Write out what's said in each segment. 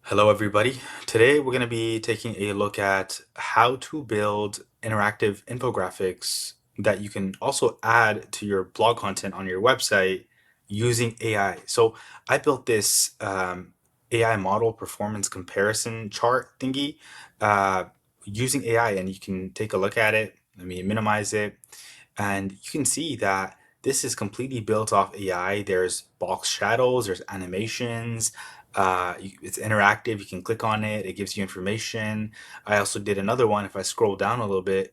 Hello, everybody. Today we're going to be taking a look at how to build interactive infographics that you can also add to your blog content on your website using AI. So I built this AI model performance comparison chart thingy using AI, and you can take a look at it. Let me minimize it, and you can see that this is completely built off AI. There's box shadows, there's animations, it's interactive. You can click on it, it gives you information. I also did another one. If I scroll down a little bit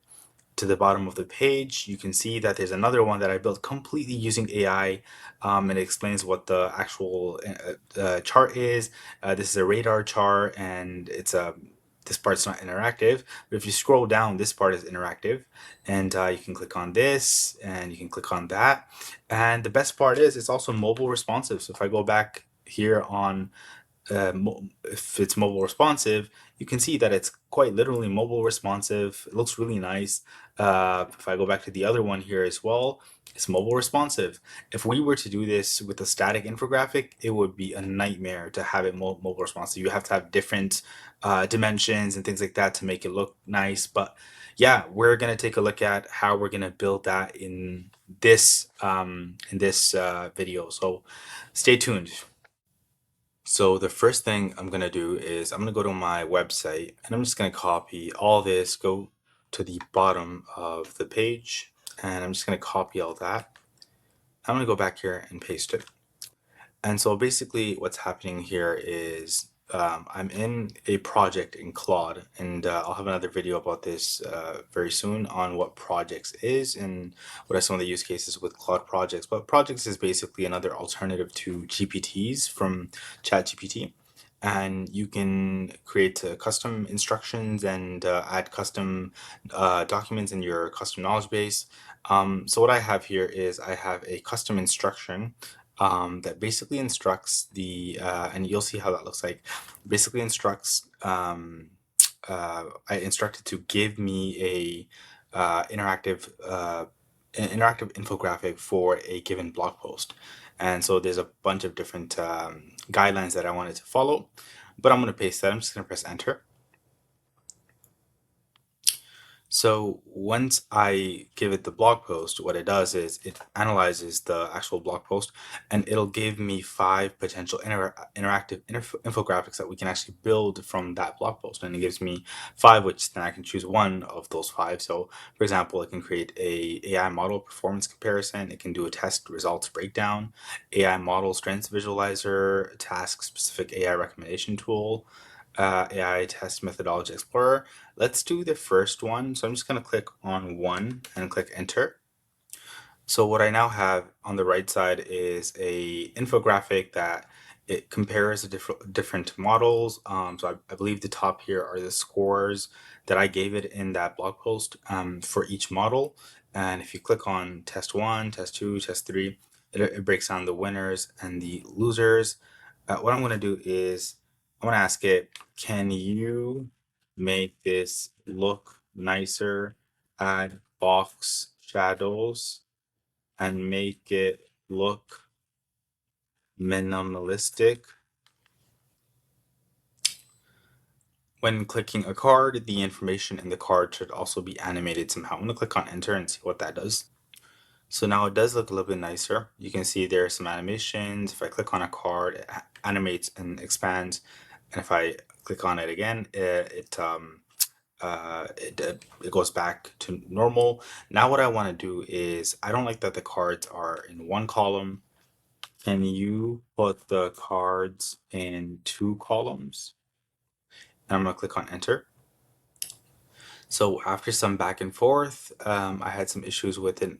to the bottom of the page, you can see that there's another one that I built completely using AI. And it explains what the actual chart is. This is a radar chart, and this part's not interactive, but if you scroll down, this part is interactive, and you can click on this and you can click on that. And the best part is it's also mobile responsive. So if I go back here on if it's mobile responsive, you can see that it's quite literally mobile responsive. It looks really nice. If I go back to the other one here as well, it's mobile responsive. If we were to do this with a static infographic, it would be a nightmare to have it mobile responsive. You have to have different dimensions and things like that to make it look nice. But yeah, we're gonna take a look at how we're gonna build that in this video. So stay tuned. So the first thing I'm gonna do is I'm gonna go to my website and I'm just gonna copy all this, go to the bottom of the page, and I'm just gonna copy all that. I'm gonna go back here and paste it. And so basically what's happening here is I'm in a project in Claude, and I'll have another video about this very soon on what projects is and what are some of the use cases with Claude projects. But projects is basically another alternative to GPTs from ChatGPT. And you can create custom instructions and add custom documents in your custom knowledge base. So what I have here is I have a custom instruction that basically instructs and you'll see how that looks like. Basically instructs, I instructed to give me a interactive infographic for a given blog post. And so there's a bunch of different guidelines that I wanted to follow, but I'm going to paste that. I'm just going to press enter. So once I give it the blog post, what it does is it analyzes the actual blog post, and it'll give me 5 potential interactive infographics that we can actually build from that blog post. And it gives me 5, which then I can choose one of those 5. So for example, it can create a AI model performance comparison. It can do a test results breakdown, AI model strengths visualizer, task specific AI recommendation tool, AI test methodology explorer. Let's do the first one. So I'm just going to click on one and click enter. So what I now have on the right side is a infographic that it compares the different models. So I believe the top here are the scores that I gave it in that blog post for each model. And if you click on test 1, test 2, test 3, it breaks down the winners and the losers. What I'm going to do is I'm going to ask it, can you make this look nicer, add box shadows, and make it look minimalistic? When clicking a card, the information in the card should also be animated somehow. I'm going to click on enter and see what that does. So now it does look a little bit nicer. You can see there are some animations. If I click on a card, it animates and expands. And if I click on it again, it goes back to normal. Now what I want to do is, I don't like that the cards are in one column. Can you put the cards in 2 columns? And I'm going to click on enter. So after some back and forth, I had some issues with it.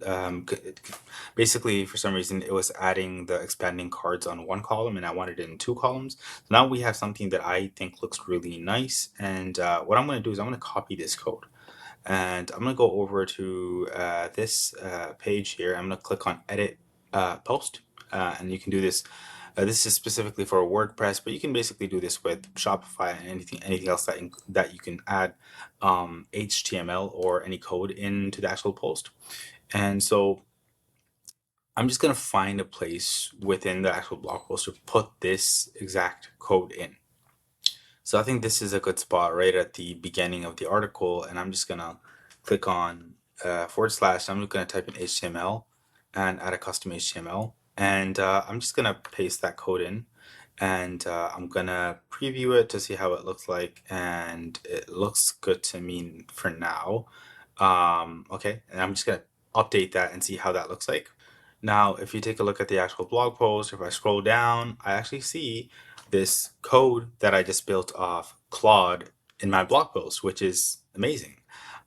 Basically, for some reason, it was adding the expanding cards on 1 column, and I wanted it in 2 columns. So now we have something that I think looks really nice. And what I'm going to do is I'm going to copy this code. And I'm going to go over to this page here. I'm going to click on edit post. And you can do this. This is specifically for WordPress, but you can basically do this with Shopify and anything else that you can add HTML or any code into the actual post. And so I'm just going to find a place within the actual blog post to put this exact code in. So I think this is a good spot right at the beginning of the article, and I'm just gonna click on forward slash. I'm gonna type in HTML and add a custom HTML, and I'm just gonna paste that code in, and I'm gonna preview it to see how it looks like, and it looks good to me for now. Okay, and I'm just gonna update that and see how that looks like. Now, if you take a look at the actual blog post, if I scroll down, I actually see this code that I just built off Claude in my blog post, which is amazing.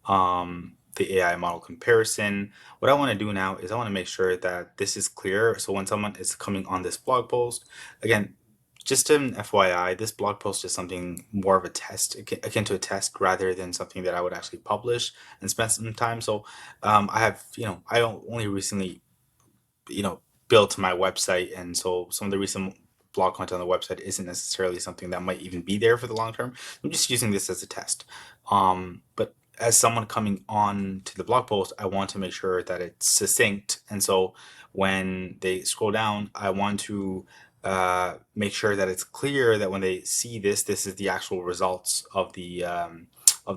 The AI model comparison. What I want to do now is I want to make sure that this is clear. So when someone is coming on this blog post, again, just an FYI, this blog post is something more of a test, akin to a test, rather than something that I would actually publish and spend some time. So I have, I only recently built my website, and so some of the recent blog content on the website isn't necessarily something that might even be there for the long term. I'm just using this as a test. But as someone coming on to the blog post, I want to make sure that it's succinct, and so when they scroll down, I want to make sure that it's clear that when they see this is the actual results of the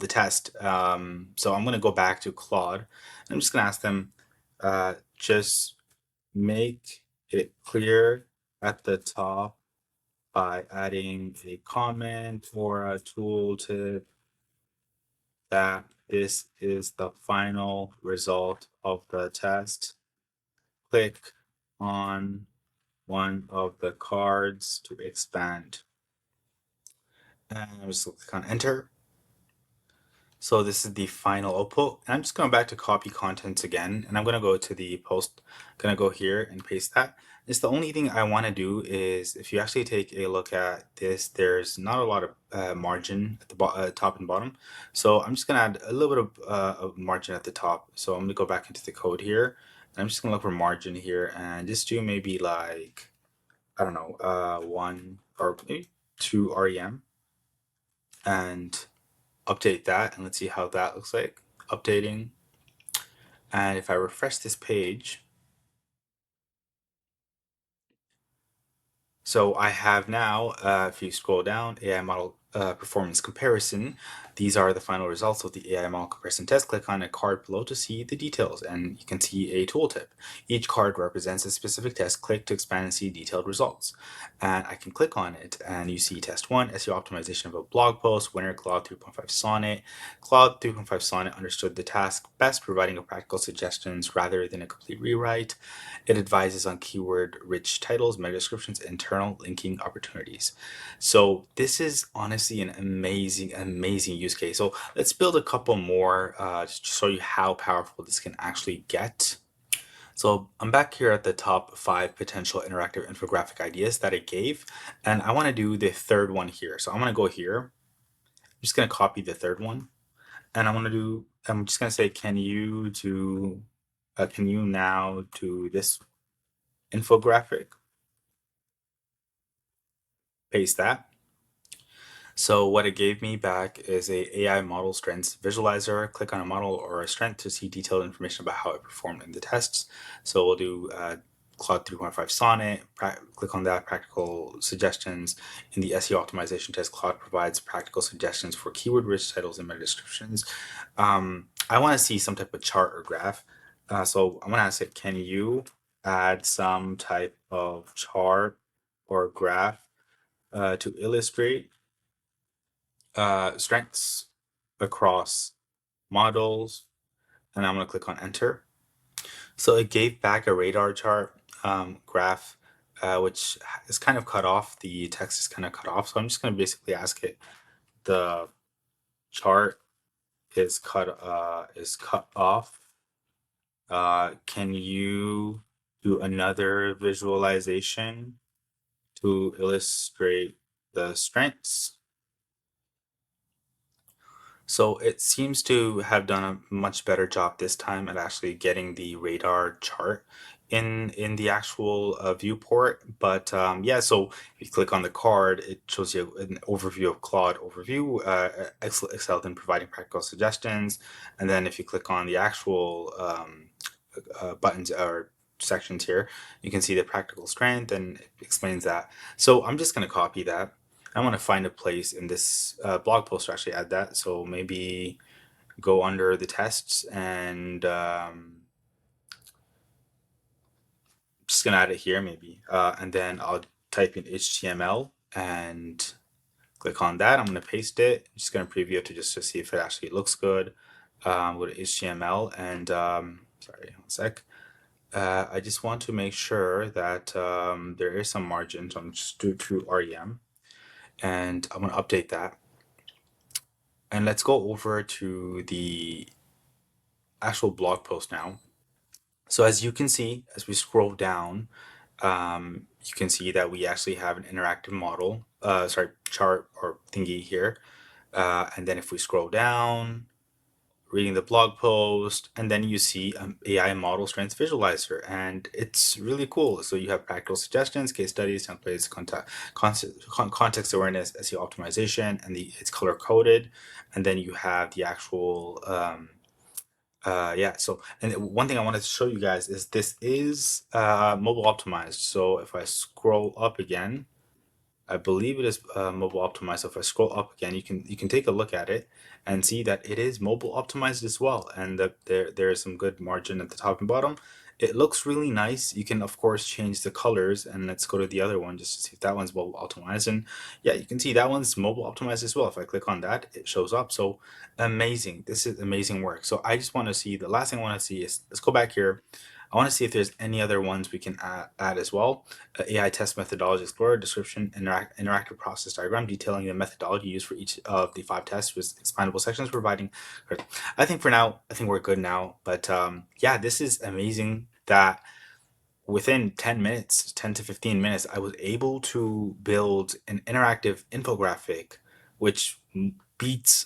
test. So I'm going to go back to Claude. I'm just going to ask them, just make it clear at the top by adding a comment or a tooltip that this is the final result of the test. Click on one of the cards to expand. And I'm just click on enter. So this is the final output. And I'm just going back to copy contents again, and I'm going to go to the post. I'm going to go here and paste that. It's the only thing I want to do is, if you actually take a look at this, there's not a lot of margin at the top and bottom. So I'm just going to add a little bit of margin at the top. So I'm going to go back into the code here, and I'm just going to look for margin here and just do maybe like, I don't know, 1 or maybe 2 REM, and update that, and let's see how that looks like. Updating. And if I refresh this page, so I have now, if you scroll down, AI model performance comparison. These are the final results of the AI model comparison test. Click on a card below to see the details, and you can see a tooltip. Each card represents a specific test. Click to expand and see detailed results. And I can click on it, and you see test 1, SEO optimization of a blog post, winner Claude 3.5 Sonnet. Claude 3.5 Sonnet understood the task best, providing a practical suggestions rather than a complete rewrite. It advises on keyword-rich titles, meta descriptions, internal linking opportunities. So this is honestly an amazing, amazing use case. So let's build a couple more to show you how powerful this can actually get. So I'm back here at the top 5 potential interactive infographic ideas that I gave, and I want to do the third one here. So I'm going to go here. I'm just going to copy the third one, and I'm just going to say, can you now do this infographic? Paste that. So what it gave me back is a AI model strengths visualizer. Click on a model or a strength to see detailed information about how it performed in the tests. So we'll do Claude 3.5 Sonnet. Click on that, practical suggestions. In the SEO optimization test, Claude provides practical suggestions for keyword-rich titles and meta descriptions. I want to see some type of chart or graph. So I'm going to ask it, can you add some type of chart or graph to illustrate strengths across models, and I'm going to click on enter. So it gave back a radar chart graph, which is kind of cut off. The text is kind of cut off. So I'm just going to basically ask it, the chart is cut off. Can you do another visualization to illustrate the strengths? So it seems to have done a much better job this time at actually getting the radar chart in the actual viewport. But yeah, so if you click on the card, it shows you an overview of Claude overview, excelled in providing practical suggestions. And then if you click on the actual buttons or sections here, you can see the practical strength, and it explains that. So I'm just going to copy that. I want to find a place in this blog post to actually add that. So maybe go under the tests and just gonna add it here maybe. And then I'll type in HTML and click on that. I'm gonna paste it. I'm just gonna preview it just to see if it actually looks good. Go to HTML and sorry, one sec. I just want to make sure that there is some margin. So I'm just do to REM and I'm gonna update that. And let's go over to the actual blog post now. So as you can see, as we scroll down, you can see that we actually have an interactive model, chart or thingy here. And then if we scroll down, reading the blog post, and then you see AI model strengths visualizer, and it's really cool. So you have practical suggestions, case studies, templates, context awareness, SEO optimization, and it's color coded. And then you have the actual yeah, so and one thing I wanted to show you guys is this is mobile optimized. So if I scroll up again, I believe it is mobile optimized. So if I scroll up again, you can take a look at it and see that it is mobile optimized as well, and that there is some good margin at the top and bottom. It looks really nice. You can of course change the colors, and let's go to the other one just to see if that one's mobile optimized. And yeah, you can see that one's mobile optimized as well. If I click on that, it shows up. So amazing! This is amazing work. So I just want to see, the last thing I want to see is, let's go back here. I want to see if there's any other ones we can add as well. AI test methodology explorer, description, interactive process diagram detailing the methodology used for each of the 5 tests with expandable sections providing. I think for now, I think we're good now. But yeah, this is amazing that within 10 minutes, 10 to 15 minutes, I was able to build an interactive infographic, which beats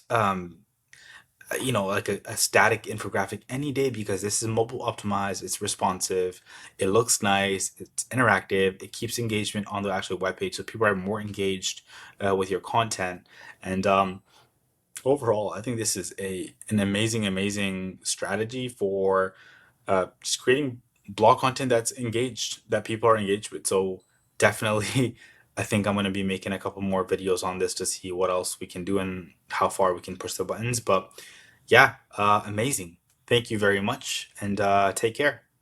like a static infographic any day, because this is mobile optimized, it's responsive, it looks nice, it's interactive, it keeps engagement on the actual web page, so people are more engaged with your content. And overall, I think this is an amazing strategy for just creating blog content that's engaged, that people are engaged with. So definitely, I think I'm going to be making a couple more videos on this to see what else we can do and how far we can push the buttons. But yeah, amazing. Thank you very much, and take care.